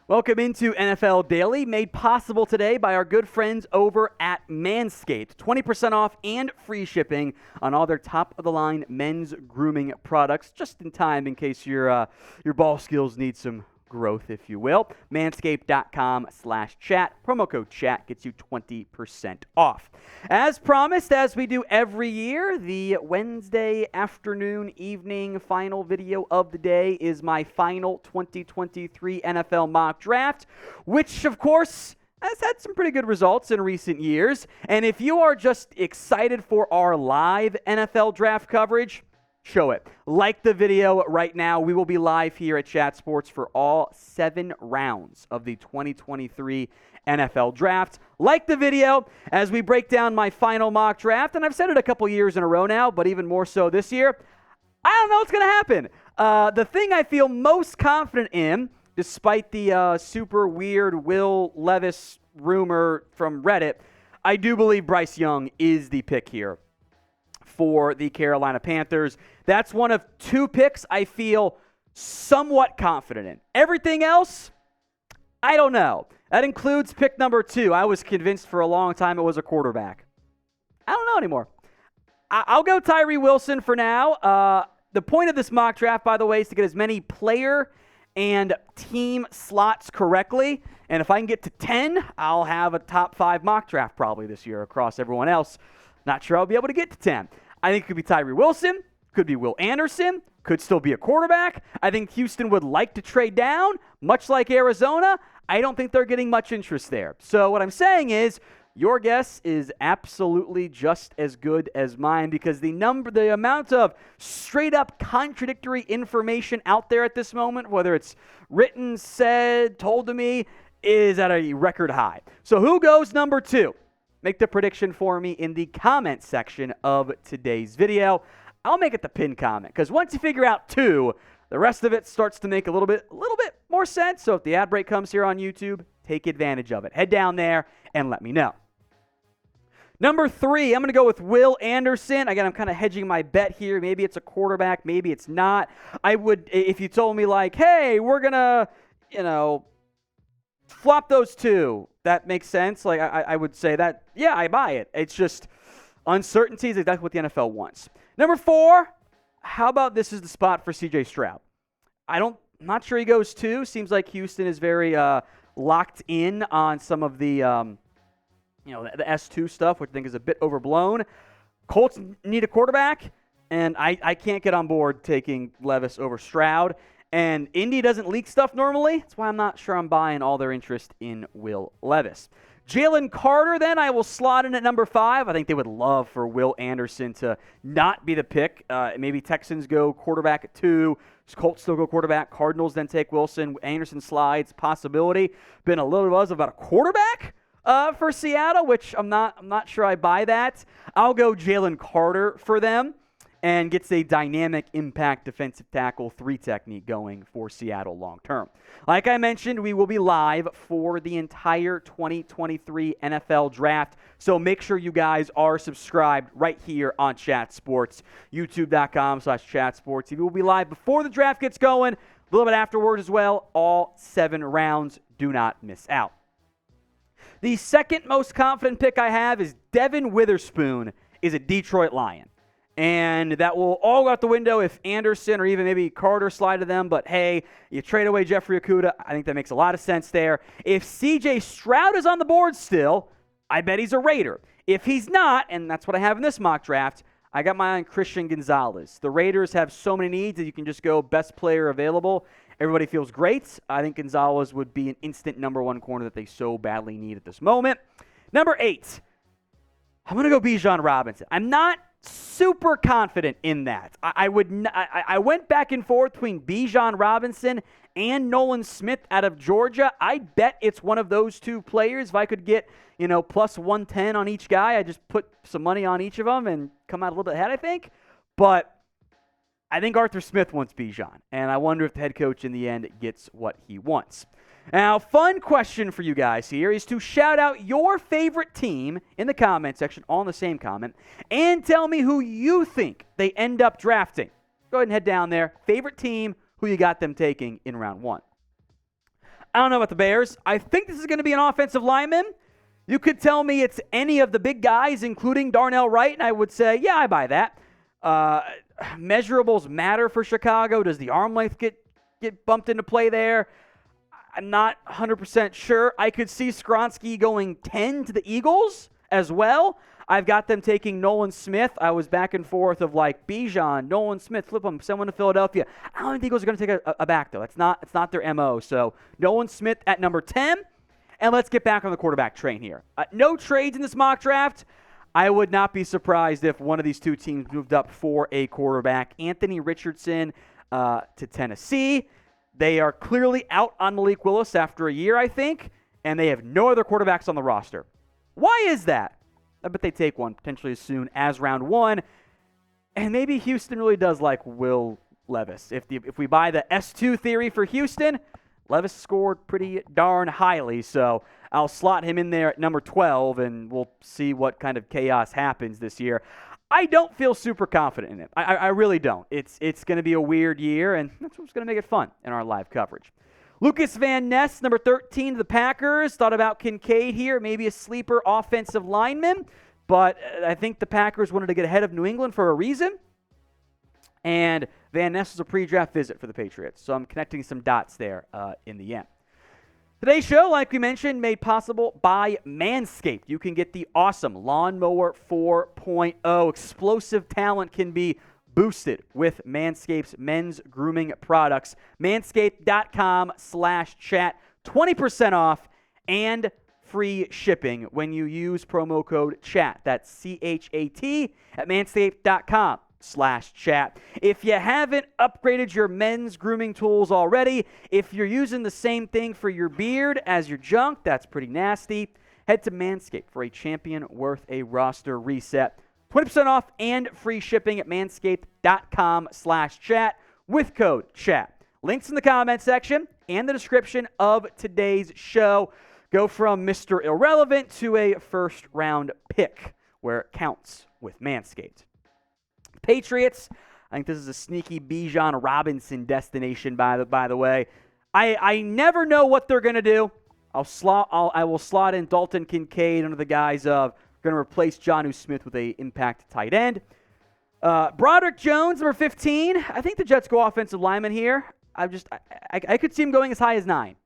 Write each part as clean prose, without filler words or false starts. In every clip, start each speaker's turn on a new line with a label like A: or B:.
A: Welcome into NFL Daily, made possible today by our good friends over at Manscaped. 20% off and free shipping on all their top-of-the-line men's grooming products, just in time in case your ball skills need some growth, if you will. Manscaped.com/chat. Promo code chat gets you 20% off. As promised, as we do every year, the Wednesday afternoon, evening final video of the day is my final 2023 NFL mock draft, which, of course, has had some pretty good results in recent years. And if you are just excited for our live NFL draft coverage, show it. Like the video right now. We will be live here at Chat Sports for all 7 rounds of the 2023 NFL Draft. Like the video as we break down my final mock draft. And I've said it a couple years in a row now, but even more so this year. I don't know what's going to happen. The thing I feel most confident in, despite the super weird Will Levis rumor from Reddit, I do believe Bryce Young is the pick here for the Carolina Panthers. That's one of 2 picks I feel somewhat confident in. Everything else, I don't know. That includes pick number 2. I was convinced for a long time it was a quarterback. I don't know anymore. I'll go Tyree Wilson for now. The point of this mock draft, by the way, is to get as many player and team slots correctly. And if I can get to 10, I'll have a top 5 mock draft probably this year across everyone else. Not sure I'll be able to get to 10. I think it could be Tyree Wilson, could be Will Anderson, could still be a quarterback. I think Houston would like to trade down, much like Arizona. I don't think they're getting much interest there. So what I'm saying is, your guess is absolutely just as good as mine because the amount of straight-up contradictory information out there at this moment, whether it's written, said, told to me, is at a record high. So who goes number 2? Make the prediction for me in the comment section of today's video. I'll make it the pin comment because once you figure out 2, the rest of it starts to make a little bit more sense. So if the ad break comes here on YouTube, take advantage of it. Head down there and let me know. Number 3, I'm going to go with Will Anderson. Again, I'm kind of hedging my bet here. Maybe it's a quarterback, maybe it's not. I would, if you told me like, hey, we're going to, flop those 2. That makes sense. Like I would say that, yeah, I buy it. It's just uncertainty is exactly what the NFL wants. Number 4, how about this is the spot for C.J. Stroud? I'm not sure he goes 2. Seems like Houston is very locked in on some of the, the S2 stuff, which I think is a bit overblown. Colts need a quarterback, and I can't get on board taking Levis over Stroud. And Indy doesn't leak stuff normally. That's why I'm not sure I'm buying all their interest in Will Levis. Jalen Carter, then, I will slot in at number 5. I think they would love for Will Anderson to not be the pick. Maybe Texans go quarterback at 2. Colts still go quarterback. Cardinals then take Wilson. Anderson slides. Possibility. Been a little buzz about a quarterback for Seattle, which I'm not sure I buy that. I'll go Jalen Carter for them. And gets a dynamic impact defensive tackle 3 technique going for Seattle long term. Like I mentioned, we will be live for the entire 2023 NFL Draft, so make sure you guys are subscribed right here on Chat Sports, youtube.com/Chat Sports. We will be live before the draft gets going, a little bit afterward as well. All 7 rounds. Do not miss out. The second most confident pick I have is Devin Witherspoon is a Detroit Lion. And that will all go out the window if Anderson or even maybe Carter slide to them. But, hey, you trade away Jeffrey Okudah. I think that makes a lot of sense there. If C.J. Stroud is on the board still, I bet he's a Raider. If he's not, and that's what I have in this mock draft, I got my eye on Christian Gonzalez. The Raiders have so many needs that you can just go best player available. Everybody feels great. I think Gonzalez would be an instant number 1 corner that they so badly need at this moment. Number 8, I'm going to go Bijan Robinson. I'm not super confident in that. I went back and forth between Bijan Robinson and Nolan Smith out of Georgia. I bet it's one of those 2 players. If I could get, plus 110 on each guy, I just put some money on each of them and come out a little bit ahead, I think. But I think Arthur Smith wants Bijan, and I wonder if the head coach in the end gets what he wants. Now, fun question for you guys here is to shout out your favorite team in the comment section, all in the same comment, and tell me who you think they end up drafting. Go ahead and head down there. Favorite team, who you got them taking in round 1. I don't know about the Bears. I think this is going to be an offensive lineman. You could tell me it's any of the big guys, including Darnell Wright, and I would say, yeah, I buy that. Measurables matter for Chicago. Does the arm length get bumped into play there? I'm not 100% sure. I could see Skronsky going 10 to the Eagles as well. I've got them taking Nolan Smith. I was back and forth of like Bijan, Nolan Smith, flip them, someone to Philadelphia. I don't think the Eagles are going to take a back, though. It's not their MO. So Nolan Smith at number 10. And let's get back on the quarterback train here. No trades in this mock draft. I would not be surprised if one of these two teams moved up for a quarterback. Anthony Richardson to Tennessee. They are clearly out on Malik Willis after a year, I think, and they have no other quarterbacks on the roster. Why is that? I bet they take one potentially as soon as round 1. And maybe Houston really does like Will Levis. If we buy the S2 theory for Houston, Levis scored pretty darn highly, so I'll slot him in there at number 12, and we'll see what kind of chaos happens this year. I don't feel super confident in it. I really don't. It's going to be a weird year, and that's what's going to make it fun in our live coverage. Lucas Van Ness, number 13 to the Packers. Thought about Kincaid here, maybe a sleeper offensive lineman, but I think the Packers wanted to get ahead of New England for a reason. And Van Ness was a pre-draft visit for the Patriots. So I'm connecting some dots there in the end. Today's show, like we mentioned, made possible by Manscaped. You can get the awesome Lawnmower 4.0. Explosive talent can be boosted with Manscaped's men's grooming products. Manscaped.com/chat. 20% off and free shipping when you use promo code CHAT. That's CHAT at manscaped.com/chat. If you haven't upgraded your men's grooming tools already, if you're using the same thing for your beard as your junk, that's pretty nasty. Head to Manscaped for a champion worth a roster reset. 20% off and free shipping at manscaped.com/chat with code CHAT. Links in the comment section and the description of today's show. Go from Mr. Irrelevant to a first-round pick where it counts with Manscaped. Patriots, I think this is a sneaky Bijan Robinson destination, by the way. I never know what they're going to do. I will slot in Dalton Kincaid under the guise of going to replace Jonnu Smith with a impact tight end. Broderick Jones, number 15. I think the Jets go offensive lineman here. I could see him going as high as 9.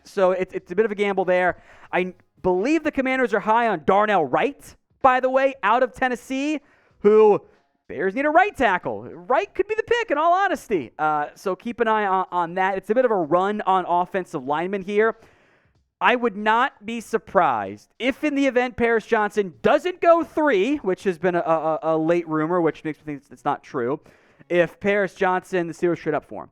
A: So it's a bit of a gamble there. I believe the Commanders are high on Darnell Wright, by the way, out of Tennessee, who Bears need a right tackle. Wright could be the pick, in all honesty. So keep an eye on that. It's a bit of a run on offensive linemen here. I would not be surprised if in the event Paris Johnson doesn't go 3, which has been a late rumor, which makes me think it's not true, if Paris Johnson, the Steelers trade up for him.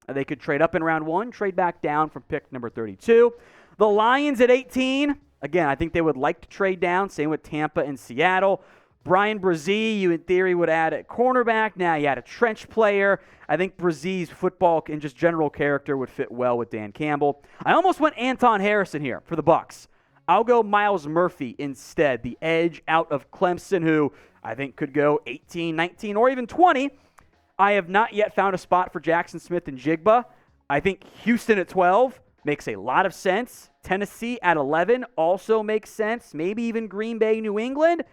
A: They could trade up in round 1, trade back down from pick number 32. The Lions at 18. Again, I think they would like to trade down. Same with Tampa and Seattle. Brian Brzee, you in theory would add a cornerback. Now you add a trench player. I think Brzee's football and just general character would fit well with Dan Campbell. I almost went Anton Harrison here for the Bucs. I'll go Myles Murphy instead, the edge out of Clemson, who I think could go 18, 19, or even 20. I have not yet found a spot for Jackson Smith and Jigba. I think Houston at 12 makes a lot of sense. Tennessee at 11 also makes sense. Maybe even Green Bay, New England.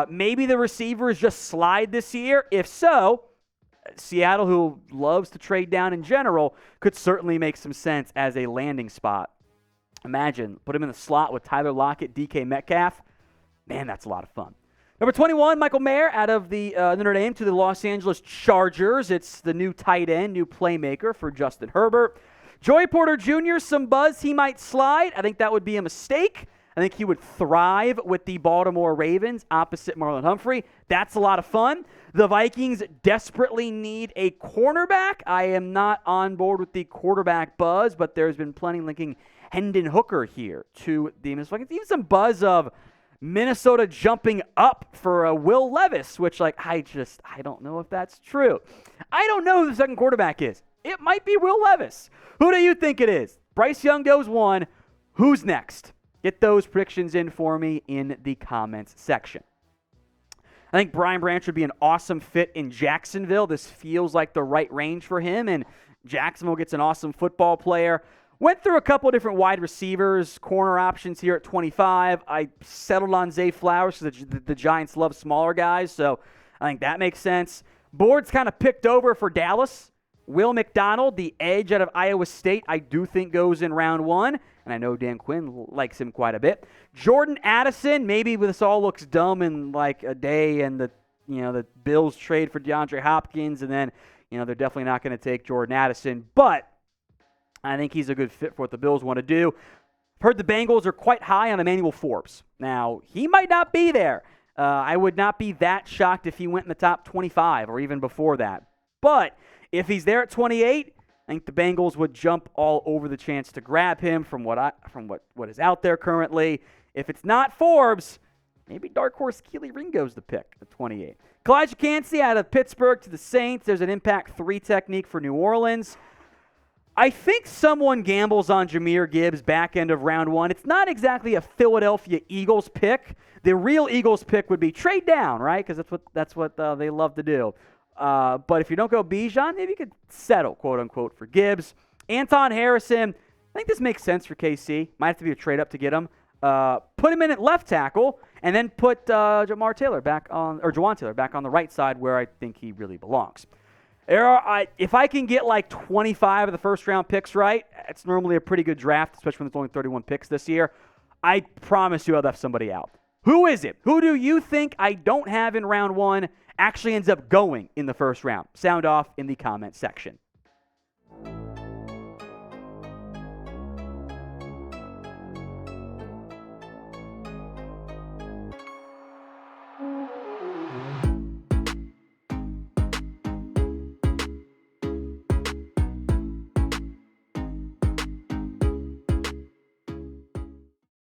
A: Maybe the receivers just slide this year. If so, Seattle, who loves to trade down in general, could certainly make some sense as a landing spot. Imagine, put him in the slot with Tyler Lockett, DK Metcalf. Man, that's a lot of fun. Number 21, Michael Mayer out of the Notre Dame to the Los Angeles Chargers. It's the new tight end, new playmaker for Justin Herbert. Joey Porter Jr., some buzz he might slide. I think that would be a mistake. I think he would thrive with the Baltimore Ravens opposite Marlon Humphrey. That's a lot of fun. The Vikings desperately need a cornerback. I am not on board with the quarterback buzz, but there's been plenty linking Hendon Hooker here to the Vikings. Even some buzz of Minnesota jumping up for a Will Levis, which, I don't know if that's true. I don't know who the second quarterback is. It might be Will Levis. Who do you think it is? Bryce Young goes 1. Who's next? Get those predictions in for me in the comments section. I think Brian Branch would be an awesome fit in Jacksonville. This feels like the right range for him, and Jacksonville gets an awesome football player. Went through a couple of different wide receivers, corner options here at 25. I settled on Zay Flowers because the Giants love smaller guys, so I think that makes sense. Board's kind of picked over for Dallas. Will McDonald, the edge out of Iowa State, I do think goes in round 1, and I know Dan Quinn likes him quite a bit. Jordan Addison, maybe this all looks dumb in like a day, and the Bills trade for DeAndre Hopkins, and then they're definitely not going to take Jordan Addison, but I think he's a good fit for what the Bills want to do. I've heard the Bengals are quite high on Emmanuel Forbes. Now, he might not be there. I would not be that shocked if he went in the top 25 or even before that. But if he's there at 28, I think the Bengals would jump all over the chance to grab him from what is out there currently. If it's not Forbes, maybe dark horse Keely Ringo's the pick at 28. Kalijah Kancey out of Pittsburgh to the Saints. There's an impact 3 technique for New Orleans. I think someone gambles on Jahmyr Gibbs back end of round 1. It's not exactly a Philadelphia Eagles pick. The real Eagles pick would be trade down, right? Because that's what they love to do. But if you don't go Bijan, maybe you could settle, quote unquote, for Gibbs. Anton Harrison, I think this makes sense for KC. Might have to be a trade up to get him. Put him in at left tackle, and then put Jawan Taylor back on the right side where I think he really belongs. If I can get like 25 of the first-round picks right, it's normally a pretty good draft, especially when there's only 31 picks this year. I promise you I'll left somebody out. Who is it? Who do you think I don't have in round 1 actually ends up going in the first round? Sound off in the comment section.